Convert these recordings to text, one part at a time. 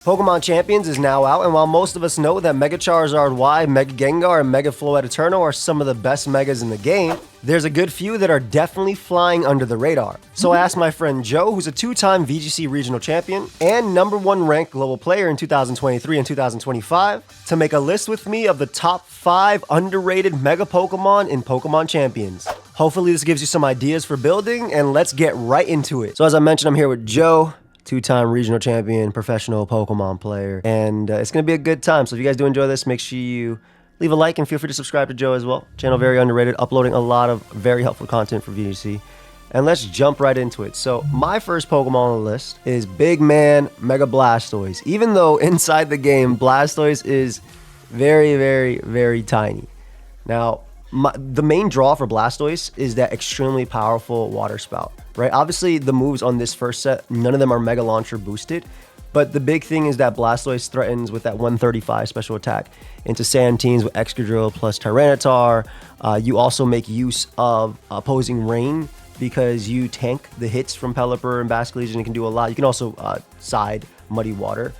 Pokemon Champions is now out, and while most of us know that Mega Charizard Y, Mega Gengar, and Mega Floette Eterno are some of the best Megas in the game, there's a good few that are definitely flying under the radar. So I asked my friend Joe, who's a two-time VGC regional champion and #1 ranked global player in 2023 and 2025, to make a list with me of the top 5 underrated Mega Pokemon in Pokemon Champions. Hopefully this gives you some ideas for building, and let's get right into it. So as I mentioned, I'm here with Joe, two-time regional champion, professional Pokemon player, and it's going to be a good time. So if you guys do enjoy this, make sure you leave a like and feel free to subscribe to Joe as well. Channel very underrated, uploading a lot of very helpful content for VGC. And let's jump right into it. So my first Pokemon on the list is Big Man Mega Blastoise. Even though inside the game, Blastoise is very, very, very tiny. Now, the main draw for Blastoise is that extremely powerful water spout, right? Obviously, the moves on this first set, none of them are Mega Launcher boosted, but the big thing is that Blastoise threatens with that 135 special attack into Sandteens with Excadrill plus Tyranitar. You also make use of opposing rain because you tank the hits from Pelipper and Basculegion. You can do a lot. You can also side Muddy Water.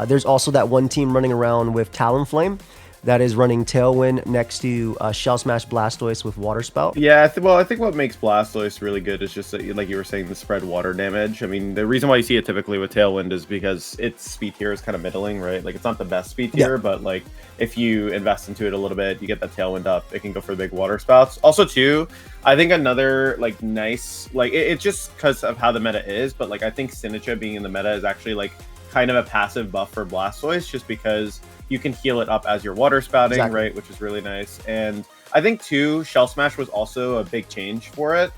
There's also that one team running around with Talonflame that is running Tailwind next to Shell Smash Blastoise with Water Spout. Yeah, well, I think what makes Blastoise really good is just, that, like you were saying, the spread water damage. I mean, the reason why you see it typically with Tailwind is because its speed tier is kind of middling, right? Like, it's not the best speed tier, but, like, if you invest into it a little bit, you get that Tailwind up, it can go for big water spouts. Also, too, I think another, like, nice, like, it's just because of how the meta is, but, like, I think Sinistcha being in the meta is actually, like, kind of a passive buff for Blastoise, just because you can heal it up as you're water spouting, right? Which is really nice. And I think too, Shell Smash was also a big change for it.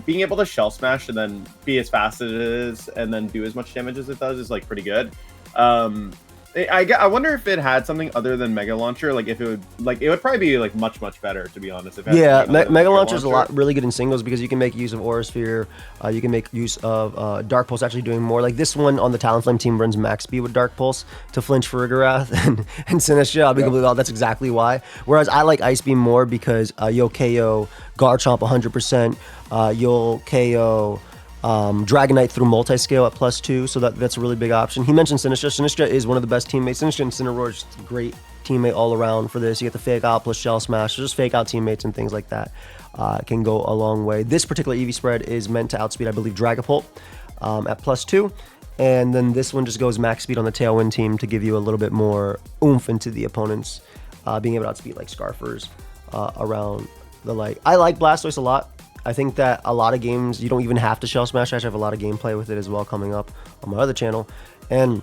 Being able to Shell Smash and then be as fast as it is and then do as much damage as it does is like pretty good. I wonder if it had something other than Mega Launcher, like if it would probably be like much better, to be honest. If it yeah, Mega Launcher is a lot really good in singles because you can make use of Aura Sphere, you can make use of Dark Pulse actually doing more. Like this one on the Talonflame team runs max speed with Dark Pulse to flinch Farigarath and Sinistcha. I'll be completely honest, that's exactly why. Whereas I like Ice Beam more because you'll KO Garchomp 100%, you'll KO Dragonite through multi-scale at +2, so that's a really big option. He mentioned Sinistcha. Sinistcha is one of the best teammates. Sinistcha and Cineroar is a great teammate all around for this. You get the Fake Out plus Shell Smash, just Fake Out teammates and things like that can go a long way. This particular EV spread is meant to outspeed, I believe, Dragapult at +2. And then this one just goes max speed on the Tailwind team to give you a little bit more oomph into the opponents, being able to outspeed like Scarfers around the light. I like Blastoise a lot. I think that a lot of games, you don't even have to Shell Smash. I actually have a lot of gameplay with it as well coming up on my other channel. And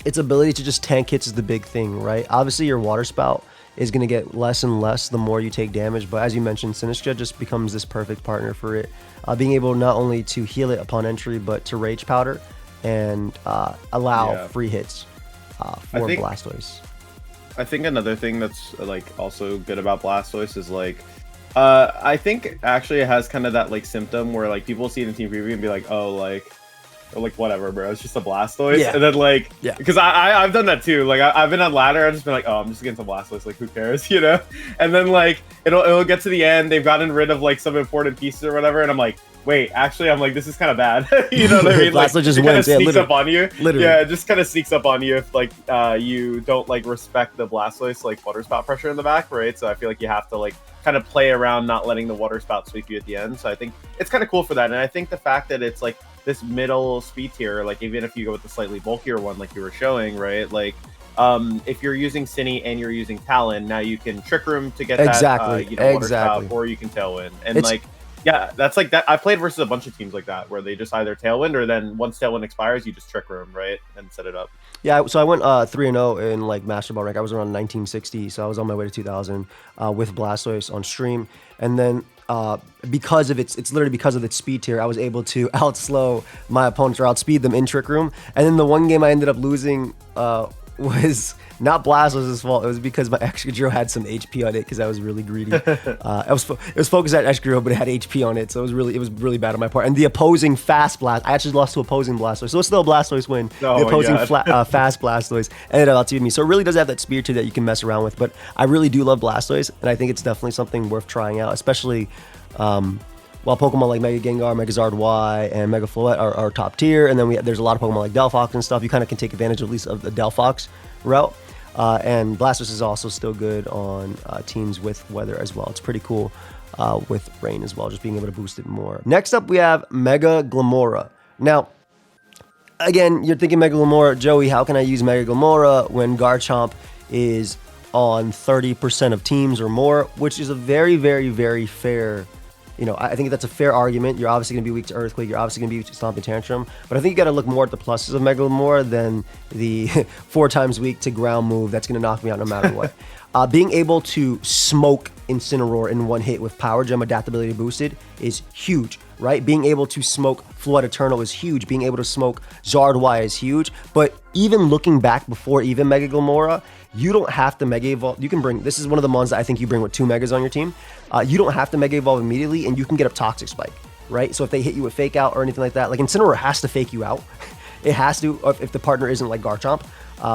its ability to just tank hits is the big thing, right? Obviously, your Water Spout is going to get less and less the more you take damage. But as you mentioned, Sinistcha just becomes this perfect partner for it. Being able not only to heal it upon entry, but to Rage Powder and allow free hits for Blastoise. I think another thing that's like also good about Blastoise is like, I think actually it has kind of that like symptom where like people see it in team preview and be like, oh, like whatever, bro, it's just a Blastoise. And then like, because I've done that too. Like I've been on ladder, I've just been like, oh, I'm just against a Blastoise, like who cares, you know? And then like it'll get to the end, they've gotten rid of like some important pieces or whatever, and I'm like, wait, actually, I'm like, this is kind of bad. You know what I mean? Like, Blastoise just wins. It sneaks up on you. Literally. Yeah, it just kind of sneaks up on you if like you don't like respect the Blastoise like water spout pressure in the back, right? So I feel like you have to like kind of play around not letting the water spout sweep you at the end. So I think it's kind of cool for that. And I think the fact that it's like this middle speed tier, like even if you go with the slightly bulkier one like you were showing, right? Like if you're using Cine and you're using Talon, now you can Trick Room to get that water spout, or you can Tailwind. And like, yeah, that's like that. I played versus a bunch of teams like that where they just either Tailwind or then once Tailwind expires, you just Trick Room, right? And set it up. Yeah, so I went 3-0 in like Master Ball rank. I was around 1960, so I was on my way to 2000 with Blastoise on stream. And then because of it's literally because of its speed tier, I was able to outslow my opponents or outspeed them in Trick Room. And then the one game I ended up losing was not Blastoise's fault. It was because my Excadrill had some HP on it because I was really greedy. It was focused at Excadrill, but it had HP on it, so it was really bad on my part. And the opposing fast Blast, I actually lost to opposing Blastoise, so it's still a Blastoise win. The opposing fast Blastoise ended up outspeeding me, so it really does have that speed tier that you can mess around with. But I really do love Blastoise, and I think it's definitely something worth trying out, especially while Pokemon like Mega Gengar, Megazard Y, and Mega Floette are top tier, and then there's a lot of Pokemon like Delphox and stuff. You kind of can take advantage at least of the Delphox route. And Blastoise is also still good on teams with weather as well. It's pretty cool with rain as well, just being able to boost it more. Next up, we have Mega Glimmora. Now, again, you're thinking Mega Glimmora, Joey, how can I use Mega Glimmora when Garchomp is on 30% of teams or more, which is a very, very, very fair, I think that's a fair argument. You're obviously going to be weak to Earthquake. You're obviously going to be weak to Stomping Tantrum. But I think you got to look more at the pluses of Mega Glimmora than the 4 times weak to ground move that's going to knock me out no matter what. Being able to smoke Incineroar in one hit with Power Gem adaptability boosted is huge, right? Being able to smoke Floette Eternal is huge. Being able to smoke Zard Y is huge. But even looking back before even Mega Glimmora, you don't have to Mega Evolve. You can bring, this is one of the mons that I think you bring with 2 Megas on your team. You don't have to Mega Evolve immediately, and you can get up Toxic Spike, right? So if they hit you with Fake Out or anything like that, like Incineroar has to fake you out. It has to, if the partner isn't like Garchomp,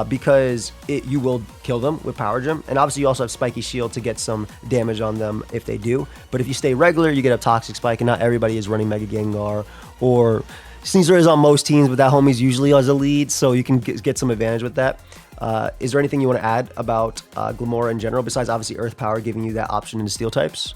because you will kill them with Power Gem. And obviously you also have Spiky Shield to get some damage on them if they do. But if you stay regular, you get a Toxic Spike, and not everybody is running Mega Gengar, or Sneasler is on most teams, but that homie's usually as a lead, so you can get some advantage with that. Is there anything you want to add about Glimmora in general, besides obviously Earth Power giving you that option into Steel types?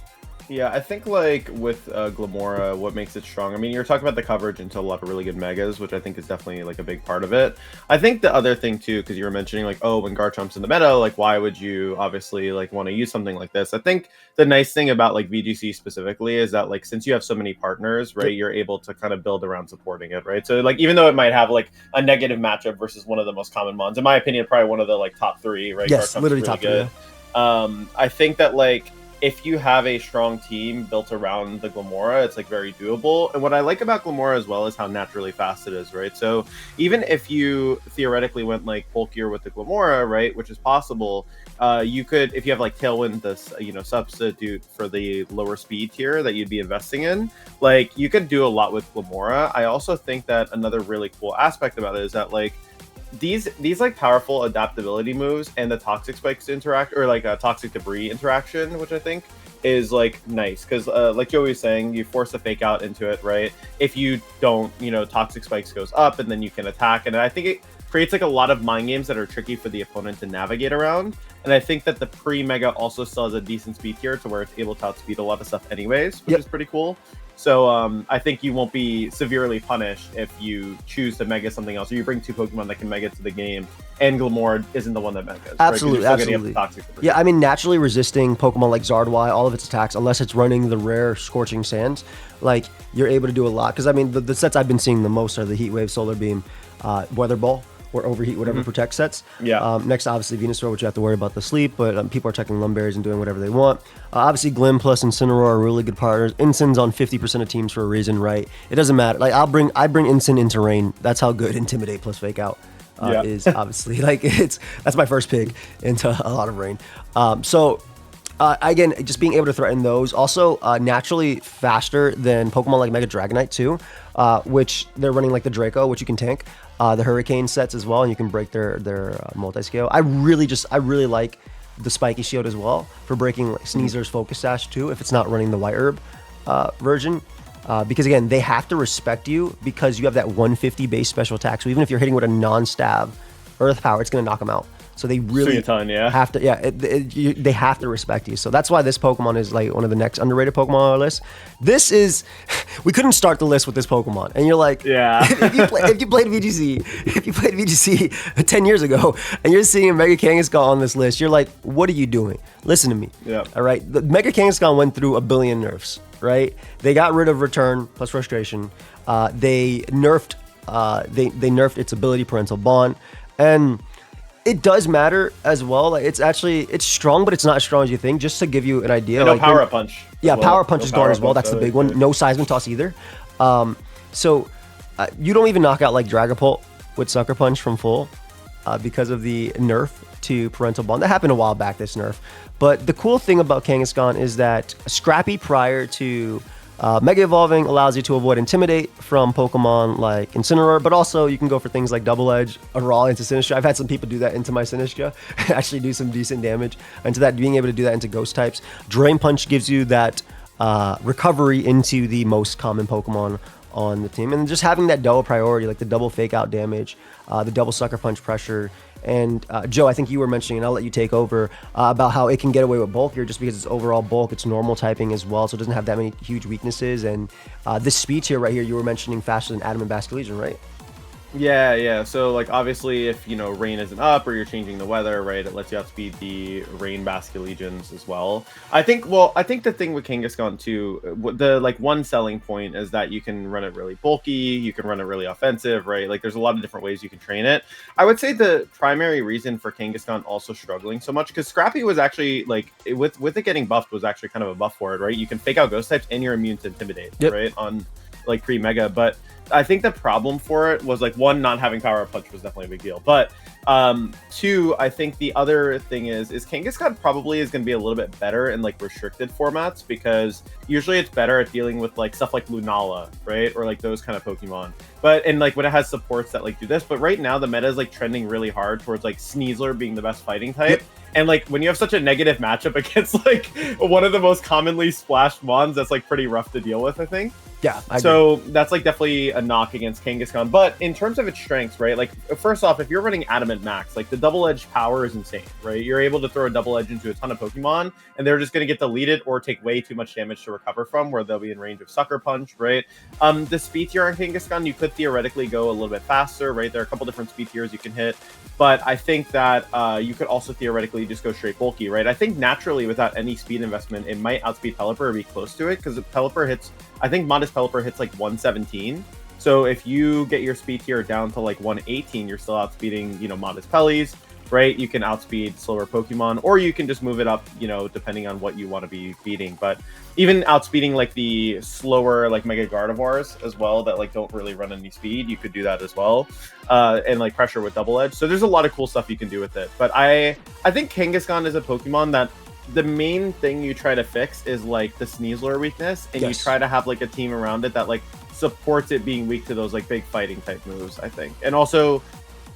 Yeah, I think like with Glimmora, what makes it strong, I mean, you're talking about the coverage into a lot of really good Megas, which I think is definitely like a big part of it. I think the other thing too, because you were mentioning like, oh, when Garchomp's in the meta, like why would you obviously like want to use something like this? I think the nice thing about like VGC specifically is that like since you have so many partners, right, you're able to kind of build around supporting it, right? So like even though it might have like a negative matchup versus one of the most common mons, in my opinion, probably one of the like top 3, right? Yes, Garchomp's literally really top good. 3. I think that like if you have a strong team built around the Glimmora, it's like very doable. And what I like about Glimmora as well is how naturally fast it is, right? So even if you theoretically went like bulkier with the Glimmora, right, which is possible, you could, if you have like Tailwind, this substitute for the lower speed tier that you'd be investing in, like you could do a lot with Glimmora. I also think that another really cool aspect about it is that like these like powerful adaptability moves and the Toxic Spikes interact, or like a Toxic Debris interaction, which I think is like nice because like Joey was saying, you force a Fake Out into it, right? If you don't, Toxic Spikes goes up and then you can attack, and I think it creates like a lot of mind games that are tricky for the opponent to navigate around. And I think that the pre-Mega also still has a decent speed tier to where it's able to outspeed a lot of stuff anyways, which is pretty cool. So I think you won't be severely punished if you choose to Mega something else, or you bring 2 Pokemon that can Mega to the game, and Glimmora isn't the one that Megas. Absolutely, right? absolutely. Yeah, I mean, naturally resisting Pokemon like Zard Y, all of its attacks, unless it's running the rare Scorching Sands, like, you're able to do a lot. Because, I mean, the sets I've been seeing the most are the Heat Wave, Solar Beam, Weather Ball, or Overheat, whatever protect sets. Yeah. Next, obviously, Venusaur, which you have to worry about the sleep, but people are checking Lumberries and doing whatever they want. Obviously, Glim plus Incineroar are really good partners. Incin's on 50% of teams for a reason, right? It doesn't matter. Like, I bring Incin into Rain. That's how good Intimidate plus Fake Out is, obviously. Like, that's my first pick into a lot of Rain. Again, just being able to threaten those. Also, naturally faster than Pokemon like Mega Dragonite, too, which they're running like the Draco, which you can tank. The Hurricane sets as well, and you can break their multi-scale. I really like the Spiky Shield as well for breaking like Sneaser's Focus Sash too, if it's not running the White Herb version. Because again, they have to respect you because you have that 150 base special attack. So even if you're hitting with a non-stab Earth Power, it's going to knock them out. So they really have to, they have to respect you. So that's why this Pokemon is like one of the next underrated Pokemon on our list. This is, we couldn't start the list with this Pokemon. And you're like, if you played VGC 10 years ago and you're seeing Mega Kangaskhan on this list, you're like, what are you doing? Listen to me. All right. The Mega Kangaskhan went through a billion nerfs, right? They got rid of Return plus Frustration. They nerfed its ability Parental Bond. And it does matter as well. Like it's strong, but it's not as strong as you think. Just to give you an idea, no Power Punch. Yeah, Power Punch is gone as well. That's the big one. No Seismic Toss either. So you don't even knock out like Dragapult with Sucker Punch from full because of the nerf to Parental Bond. That happened a while back. This nerf, but the cool thing about Kangaskhan is that Scrappy prior to Mega Evolving allows you to avoid Intimidate from Pokemon like Incineroar, but also you can go for things like Double Edge, a Raw into Sinistcha. I've had some people do that into my Sinistcha, actually do some decent damage into that, being able to do that into Ghost types. Drain Punch gives you that recovery into the most common Pokemon on the team, and just having that double priority, like the double fake out damage, the double sucker punch pressure. And Joe, I think you were mentioning, and I'll let you take over, about how it can get away with bulk here just because it's overall bulk, it's normal typing as well, so it doesn't have that many huge weaknesses. And this speed tier right here, you were mentioning faster than Adamant Basculegion, right? Yeah. So like obviously if rain isn't up or you're changing the weather, right, it lets you outspeed the rain Basculegions as well. I think the thing with Kangaskhan too, the like one selling point is that you can run it really bulky, you can run it really offensive, right? Like there's a lot of different ways you can train it. I would say the primary reason for Kangaskhan also struggling so much, because Scrappy was actually like with it getting buffed was actually kind of a buff for it, right? You can fake out ghost types and you're immune to Intimidate, right? On like pre-mega, but I think the problem for it was like one, not having power up punch was definitely a big deal, but two, I think the other thing is Kangaskhan probably is going to be a little bit better in like restricted formats, because usually it's better at dealing with like stuff like Lunala, right, or like those kind of Pokemon. But and like when it has supports that like do this, but right now the meta is like trending really hard towards like Sneasler being the best fighting type. And like when you have such a negative matchup against like one of the most commonly splashed mons, that's like pretty rough to deal with, I think. Yeah. So that's like definitely a knock against Kangaskhan. But in terms of its strengths, right? Like first off, if you're running Adamant Max, like the double edge power is insane, right? You're able to throw a double edge into a ton of Pokemon, and they're just going to get deleted or take way too much damage to recover from, where they'll be in range of Sucker Punch, right? The speed tier on Kangaskhan, you could theoretically go a little bit faster, right? There are a couple different speed tiers you can hit, but I think that you could also theoretically just go straight bulky, right? I think naturally without any speed investment, it might outspeed Pelipper or be close to it, because Pelipper hits, I think Modest Pelipper hits like 117. So if you get your speed tier down to like 118, you're still outspeeding, Modest Pellies, right? You can outspeed slower Pokemon, or you can just move it up, depending on what you want to be beating. But even outspeeding like the slower like Mega Gardevoirs as well, that like don't really run any speed, you could do that as well. And like pressure with double edge. So there's a lot of cool stuff you can do with it. But I think Kangaskhan is a Pokemon that the main thing you try to fix is like the Sneasler weakness, and you try to have like a team around it that like supports it being weak to those like big fighting type moves, I think. And also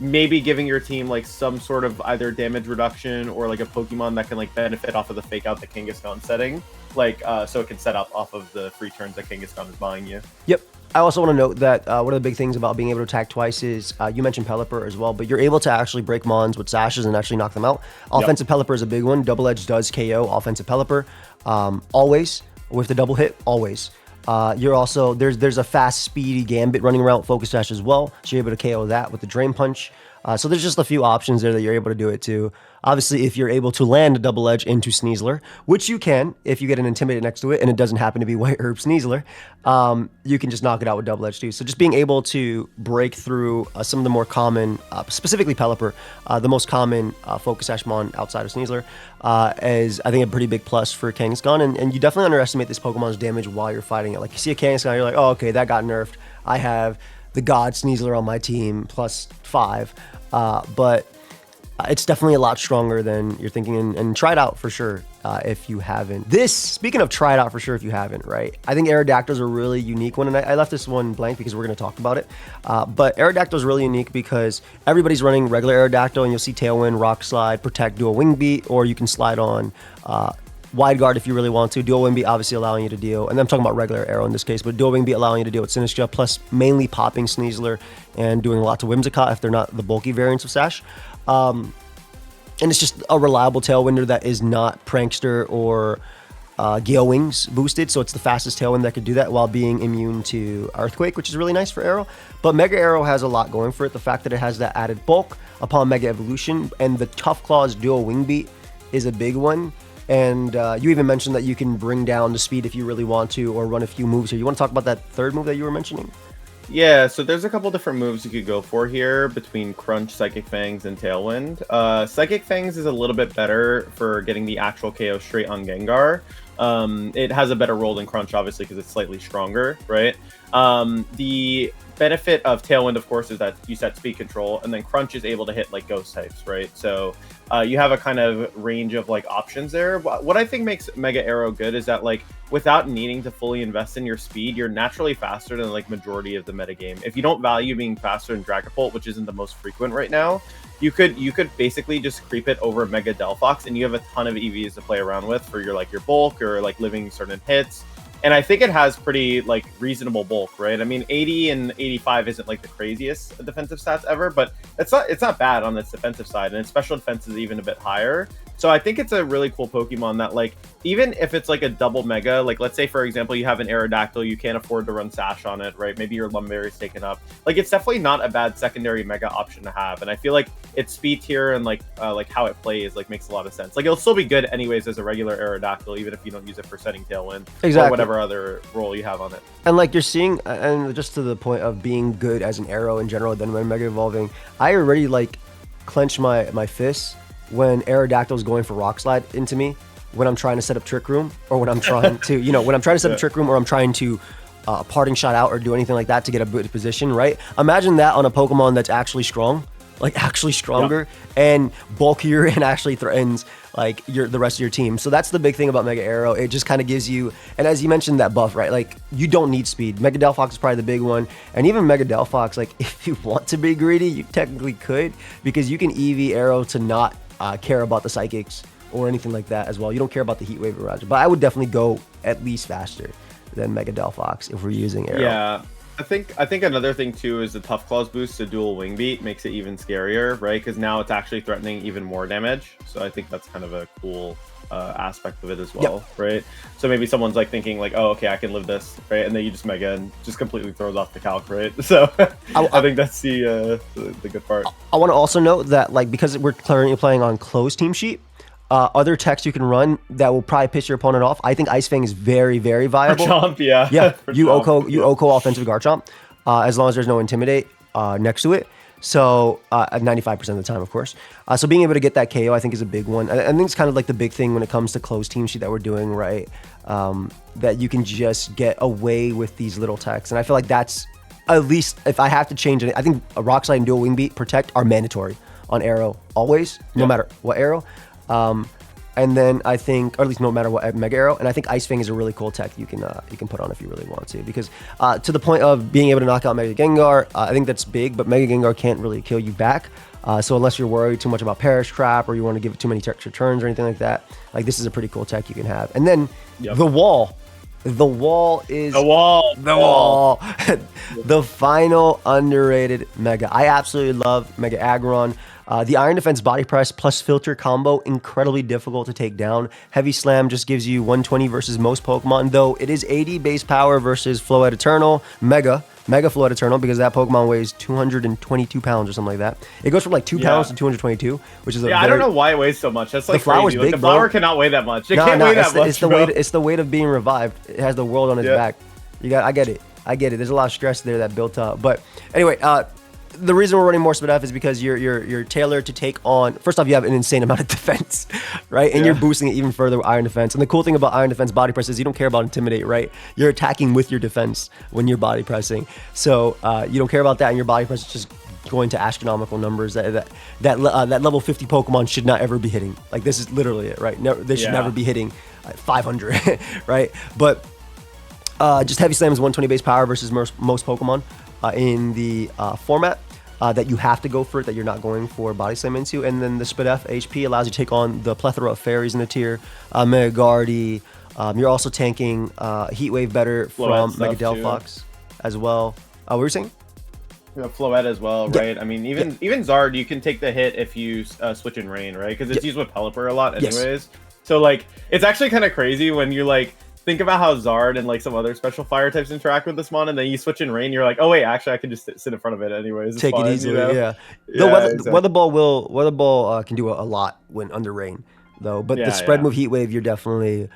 maybe giving your team like some sort of either damage reduction or like a Pokemon that can like benefit off of the fake out the Kangaskhan setting, like so it can set up off of the free turns that Kangaskhan is buying you. Yep. I also want to note that one of the big things about being able to attack twice is, you mentioned Pelipper as well, but you're able to actually break Mons with Sashes and actually knock them out. Offensive Pelipper is a big one. Double Edge does KO offensive Pelipper. Always, with the double hit, always. You're also, there's a fast, speedy Gambit running around Focus Sash as well, so you're able to KO that with the Drain Punch. So there's just a few options there that you're able to do it too. Obviously, if you're able to land a double edge into Sneasler, which you can if you get an Intimidate next to it and it doesn't happen to be White Herb Sneasler, you can just knock it out with double edge too. So just being able to break through some of the more common, specifically Pelipper, the most common Focus Sash Mon outside of Sneasler, is I think a pretty big plus for Kangaskhan. And you definitely underestimate this Pokemon's damage while you're fighting it. Like you see a Kangaskhan, you're like, oh, okay, that got nerfed. I have the God Sneasler on my team +5, but it's definitely a lot stronger than you're thinking, and try it out for sure if you haven't. Speaking of try it out for sure if you haven't, right? I think Aerodactyl is a really unique one, and I left this one blank because we're going to talk about it. But Aerodactyl is really unique because everybody's running regular Aerodactyl, and you'll see Tailwind, Rock Slide, Protect, Dual Wing Beat, or you can slide on Wide Guard if you really want to. Dual Wing Beat obviously allowing you to deal, and I'm talking about regular Arrow in this case, but Dual Wing Beat allowing you to deal with Sinistcha, plus mainly popping Sneasler and doing a lot to Whimsicott if they're not the bulky variants of Sash. And it's just a reliable Tailwinder that is not Prankster or Gale Wings boosted, so it's the fastest Tailwind that could do that while being immune to Earthquake, which is really nice for Arrow. But Mega Arrow has a lot going for it. The fact that it has that added bulk upon Mega Evolution, and the Tough Claws Dual Wing Beat is a big one. And you even mentioned that you can bring down the speed if you really want to, or run a few moves here. You want to talk about that third move that you were mentioning? Yeah, so there's a couple different moves you could go for here between Crunch, Psychic Fangs, and Tailwind. Psychic Fangs is a little bit better for getting the actual KO straight on Gengar. It has a better roll than Crunch, obviously, because it's slightly stronger, right? The benefit of Tailwind, of course, is that you set speed control, and then Crunch is able to hit like ghost types, right? So you have a kind of range of like options there. What I think makes Mega Arrow good is that like without needing to fully invest in your speed, you're naturally faster than like majority of the metagame. If you don't value being faster than Dragapult, which isn't the most frequent right now, you could basically just creep it over Mega Delphox, and you have a ton of EVs to play around with for your like your bulk or like living certain hits. and I think it has pretty like reasonable bulk, right? I mean, 80 and 85 isn't like the craziest defensive stats ever, but it's not bad on its defensive side, and its special defense is even a bit higher. So I think it's a really cool Pokemon that, like, even if it's like a double mega, like let's say for example you have an Aerodactyl, you can't afford to run Sash on it, right? Maybe your Lumberry is taken up. Like, it's definitely not a bad secondary mega option to have, and I feel like its speed tier and like how it plays like makes a lot of sense. Like, it'll still be good anyways as a regular Aerodactyl, even if you don't use it for setting Tailwind, exactly, or whatever other role you have on it. And like you're seeing, and just to the point of being good as an arrow in general, then when Mega Evolving, I already like clench my fists when Aerodactyl is going for Rock Slide into me, when I'm trying to set up Trick Room, or when I'm trying to, when I'm trying to set up Trick Room, or I'm trying to parting shot out or do anything like that to get a good position, right? Imagine that on a Pokemon that's actually strong, like actually stronger and bulkier, and actually threatens like the rest of your team. So that's the big thing about Mega Arrow. It just kind of gives you, and as you mentioned, that buff, right? Like, you don't need speed. Mega Delphox is probably the big one, and even Mega Delphox, like, if you want to be greedy, you technically could, because you can EV Arrow to not care about the Psychics or anything like that as well. You don't care about the Heat Wave Barrage, but I would definitely go at least faster than Mega Delphox if we're using Arrow. Yeah. I think another thing too is the Tough Claws boost to dual Wing Beat makes it even scarier, right? Because now it's actually threatening even more damage. So I think that's kind of a cool aspect of it as well, right? So maybe someone's like thinking like, oh, okay, I can live this, right? And then you just Mega and just completely throws off the calc, right? So I think that's the good part. I want to also note that, like, because we're currently playing on closed team sheet, other techs you can run that will probably piss your opponent off. I think Ice Fang is very, very viable. Garchomp, yeah. Yeah, you Oko offensive Garchomp, as long as there's no Intimidate next to it. So at 95% of the time, of course. So being able to get that KO, I think, is a big one. I think it's kind of like the big thing when it comes to closed team sheet that we're doing, right? That you can just get away with these little techs. And I feel like that's, at least if I have to change it, I think a Rock Slide and Dual Wing Beat Protect are mandatory on Arrow always, no matter what Arrow. And then I think, or at least no matter what Mega Arrow, and I think Ice Fang is a really cool tech you can put on if you really want to, because to the point of being able to knock out Mega Gengar, I think that's big, but Mega Gengar can't really kill you back. So unless you're worried too much about Perish Trap, or you want to give it too many extra turns or anything like that, like, this is a pretty cool tech you can have. And then the wall. The wall is the wall. The final underrated Mega. I absolutely love Mega Aggron. The Iron Defense Body Press plus Filter combo, incredibly difficult to take down. Heavy Slam just gives you 120 versus most Pokemon, though it is 80 base power versus Floette Eternal, Mega Floette Eternal, because that Pokemon weighs 222 pounds or something like that. It goes from like 2 pounds to 222, which is I don't know why it weighs so much. That's like the flower's crazy. big, like, the flower cannot weigh that much. It can't weigh that much. It's the weight of being revived. It has the world on its back. I get it. There's a lot of stress there that built up. But anyway, the reason we're running more Spadef is because you're tailored to take on. First off, you have an insane amount of defense, right? And you're boosting it even further with Iron Defense. And the cool thing about Iron Defense Body Press is you don't care about Intimidate, right? You're attacking with your defense when you're body pressing. So you don't care about that, and your body press is just going to astronomical numbers that level 50 Pokemon should not ever be hitting. Like, this is literally it, right? They should never be hitting 500, right? But just Heavy Slam is 120 base power versus most Pokemon in the format that you have to go for it, that you're not going for Body Slam into. And then the Spadef HP allows you to take on the plethora of fairies in the tier, Mega Guardy. You're also tanking Heat Wave better from Mega Delphox as well. What were you saying? Floette as well, right? I mean, even Zard, you can take the hit if you switch in Rain, right? Because it's used with Pelipper a lot anyways. So, like, it's actually kind of crazy when you, like, think about how Zard and, like, some other special fire types interact with this mon, and then you switch in Rain, you're like, oh, wait, actually, I can just sit in front of it anyways. Take it easily, The Weather Ball can do a lot when under Rain, though. But the spread move Heat Wave, you're definitely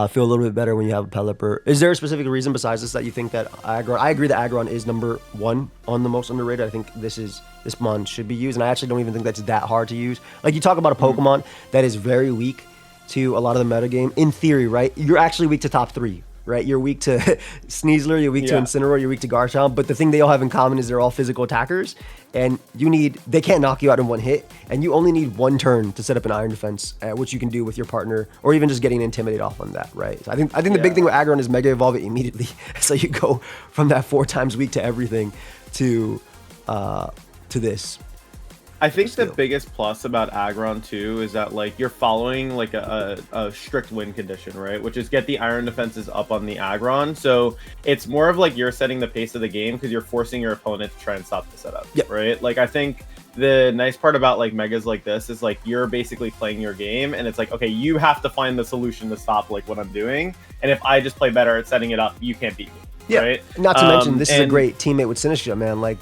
feel a little bit better when you have a Pelipper. Is there a specific reason besides this that you think that Aggron... I agree that Aggron is number one on the most underrated. I think this mon should be used, and I actually don't even think that's that hard to use. Like, you talk about a Pokemon that is very weak to a lot of the metagame. In theory, right? You're actually weak to top 3, right? You're weak to Sneasler, you're weak to Incineroar, you're weak to Garchomp, but the thing they all have in common is they're all physical attackers, and they can't knock you out in one hit, and you only need one turn to set up an Iron Defense, which you can do with your partner, or even just getting an Intimidate off on that, right? So I think the big thing with Aggron is Mega Evolve it immediately, so you go from that 4 times weak to everything to this. I think the biggest plus about Aggron too is that like you're following like a strict win condition, right? Which is get the iron defenses up on the Aggron. So it's more of like you're setting the pace of the game because you're forcing your opponent to try and stop the setup, right? Like I think the nice part about like megas like this is like you're basically playing your game and it's like, okay, you have to find the solution to stop like what I'm doing. And if I just play better at setting it up, you can't beat me. Yeah, right? Not to mention this is a great teammate with Sinistcha, man. Like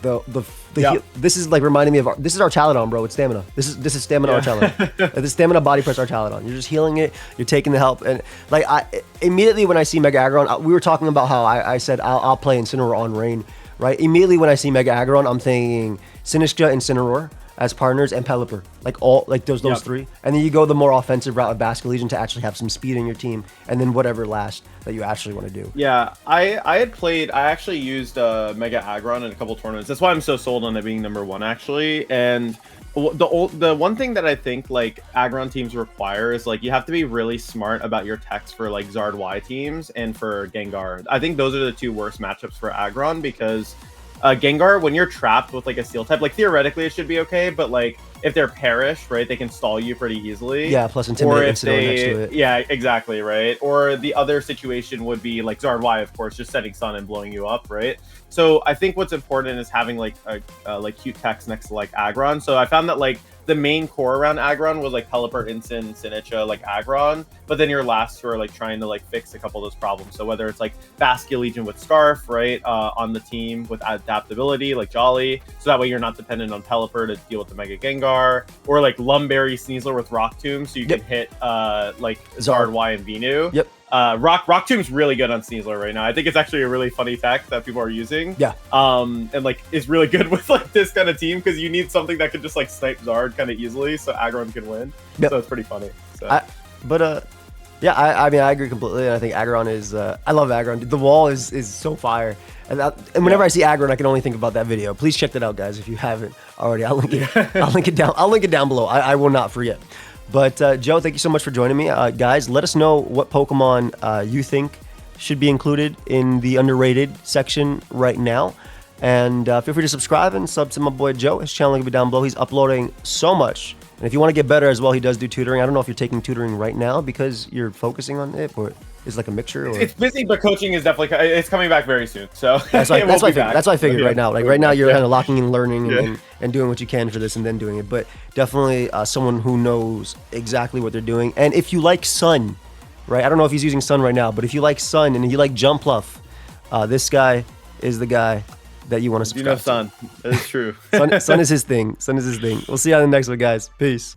this is like reminding me of this is our Chaladon, bro. It's stamina. This is stamina our Chaladon. This stamina body press our Chaladon. You're just healing it. You're taking the help, and like I immediately when I see Mega Aggron, we were talking about how I said I'll play Incineroar on Rain, right? Immediately when I see Mega Aggron, I'm thinking Sinistcha and Incineroar as partners and Pelipper, like those three, and then you go the more offensive route of Basculegion to actually have some speed in your team, and then whatever last that you actually want to do. Yeah, I actually used Mega Aggron in a couple tournaments. That's why I'm so sold on it being #1 actually. And the one thing that I think like Aggron teams require is like you have to be really smart about your techs for like Zard Y teams and for Gengar. I think those are the two worst matchups for Aggron because Gengar, when you're trapped with like a steel type, like theoretically it should be okay, but like if they're Perish, right, they can stall you pretty easily. Yeah, plus Intimidate next to it. Yeah, exactly, right. Or the other situation would be like Zard Y, of course, just setting Sun and blowing you up, right? So I think what's important is having like like cute techs next to like Aggron. So I found that like the main core around Aggron was like Pelipper, Incin, Sinistcha, like Aggron, but then your last two are like trying to like fix a couple of those problems. So whether it's like Basculegion with Scarf, right, on the team with adaptability, like Jolly, so that way you're not dependent on Pelipper to deal with the Mega Gengar, or like Lumberry Sneasler with Rock Tomb, so you can hit like Zard Y and Venu. Yep. Rock Tomb's really good on Sneasler right now. I think it's actually a really funny tech that people are using. Yeah. And like is really good with like this kind of team because you need something that could just like snipe Zard kind of easily, so Aggron can win. Yep. So it's pretty funny. So. Yeah, I mean I agree completely. And I think Aggron is I love Aggron. The wall is so fire. And whenever I see Aggron, I can only think about that video. Please check that out, guys, if you haven't already. I'll link it down below. I will not forget. But Joe, thank you so much for joining me. Guys, let us know what Pokemon you think should be included in the underrated section right now. And feel free to subscribe and sub to my boy Joe. His channel will be down below. He's uploading so much. And if you want to get better as well, he does do tutoring. I don't know if you're taking tutoring right now because you're focusing on it, or it's like a mixture. Or... It's busy, but coaching is definitely it's coming back very soon. So that's why I figured right now. Like right now, you're kind of locking in learning and doing what you can for this, and then doing it. But definitely someone who knows exactly what they're doing. And if you like Sun, right? I don't know if he's using Sun right now, but if you like Sun and you like Jumpluff, this guy is the guy that you want to subscribe Sun. That is true. Sun is his thing. Sun is his thing. We'll see you on the next one, guys. Peace.